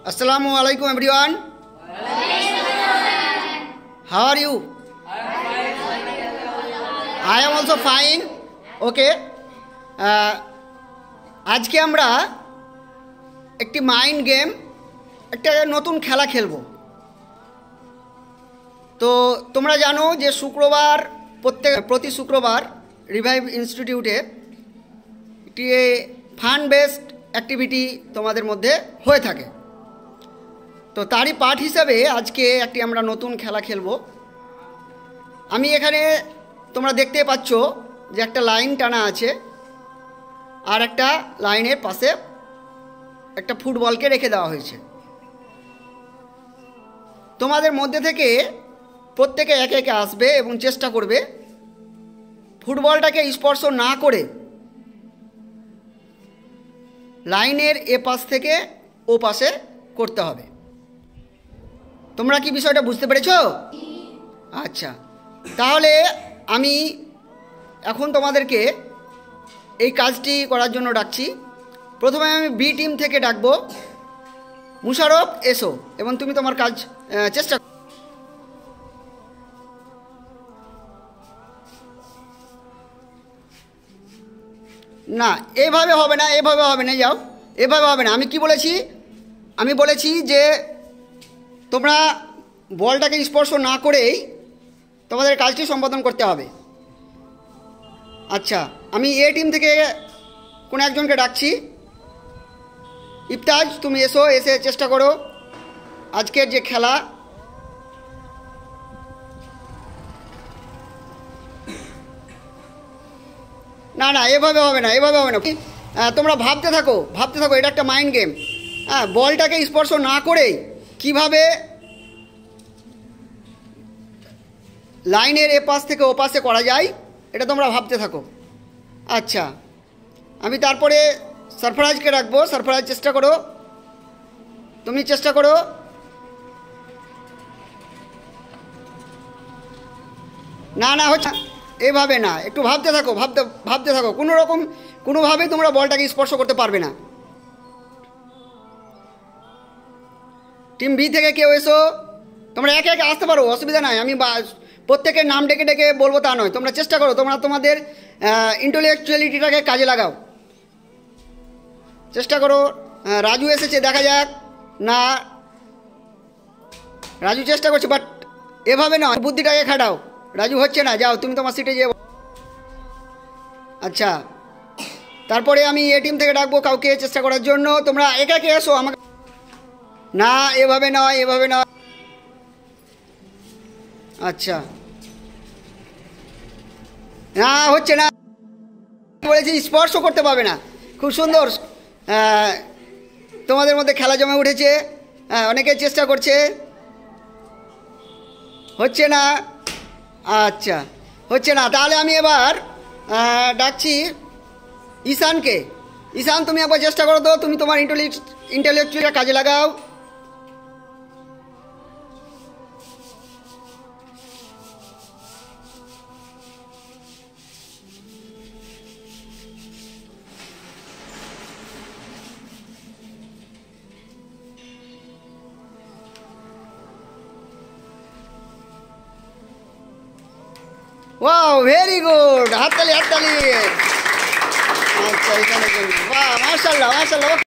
Assalamu alaikum everyone. How are you? I am also fine. Okay. আজকে আমরা একটি mind game একটা নতুন খেলা খেলবো। তো তোমরা জানো যে প্রতি শুক্রবার রিভাইভ ইনস্টিটিউটে একটি ফান বেসড অ্যাক্টিভিটি তোমাদের মধ্যে হয়ে থাকে। তো তারই পার্ট হিসাবে আজকে একটি আমরা নতুন খেলা খেলবো। আমি এখানে তোমরা দেখতে পাচ্ছ যে একটা লাইন টানা আছে, আর একটা লাইনের পাশে একটা ফুটবলকে রেখে দেওয়া হয়েছে। তোমাদের মধ্যে থেকে প্রত্যেকে একে একে আসবে এবং চেষ্টা করবে ফুটবলটাকে স্পর্শ না করে লাইনের এ পাশ থেকে ও পাশে করতে হবে। তোমরা কি বিষয়টা বুঝতে পেরেছো? আচ্ছা, তাহলে আমি এখন তোমাদেরকে এই কাজটি করার জন্য ডাকছি। প্রথমে আমি বি টিম থেকে ডাকবো। মুশারফ, এসো এবং তুমি তোমার কাজ চেষ্টা। না, এভাবে হবে না, এভাবে হবে না, যাও, এভাবে হবে না। আমি কি বলেছি? আমি বলেছি যে তোমরা বলটাকে স্পর্শ না করেই তোমাদের কাজটি সম্পাদন করতে হবে। আচ্ছা, আমি এ টিম থেকে কোনো একজনকে ডাকছি। ইফতাজ, তুমি এসো, এসে চেষ্টা করো আজকের যে খেলা। না না, এভাবে হবে না, এভাবে হবে না। তোমরা ভাবতে থাকো, এটা একটা মাইন্ড গেম। হ্যাঁ, বলটাকে স্পর্শ না করেই কিভাবে লাইনের এ পাশ থেকে ও পাশে করা যায় এটা তোমরা ভাবতে থাকো। আচ্ছা, আমি তারপরে সরফরাজকে রাখবো। সরফরাজ, চেষ্টা করো, তুমি চেষ্টা করো। না না, হচ্ছে এভাবে না, একটু ভাবতে থাকো, ভাবতে থাকো। কোনোভাবেই তোমরা বলটাকে স্পর্শ করতে পারবে না। টিম বি থেকে কেউ এসো, তোমরা একে একে আসতে পারো, অসুবিধা নাই। আমি প্রত্যেকের নাম ডেকে ডেকে বলবো তা নয়। তোমরা চেষ্টা করো, তোমরা তোমাদের ইন্টেলেকচুয়ালিটিটাকে কাজে লাগাও, চেষ্টা করো। রাজু এসেছে, দেখা যাক। না, রাজু চেষ্টা করছে, বাট এভাবে না, বুদ্ধিটাকে খাটাও। রাজু হচ্ছে না, যাও তুমি তোমার সিটে যেও। আচ্ছা, তারপরে আমি এ টিম থেকে ডাকবো কাউকে চেষ্টা করার জন্য। তোমরা একে একে এসো আমাকে। না, এভাবে নয়, এভাবে নয়। আচ্ছা, না, হচ্ছে না, বলেছি স্পর্শ করতে পারবে না। খুব সুন্দর, তোমাদের মধ্যে খেলা জমে উঠেছে। অনেকে চেষ্টা করছে, হচ্ছে না। আচ্ছা, হচ্ছে না। তাহলে আমি এবার ডাকছি ঈশানকে। ঈশান, তুমি একবার চেষ্টা করো তো, তুমি তোমার ইন্টেলেকচুয়ালটা কাজে লাগাও। ওয়াও, ভেরি গুড, হাততালি হাততালি। আচ্ছা, এখানে বাহ, মাশাআল্লাহ মাশাআল্লাহ।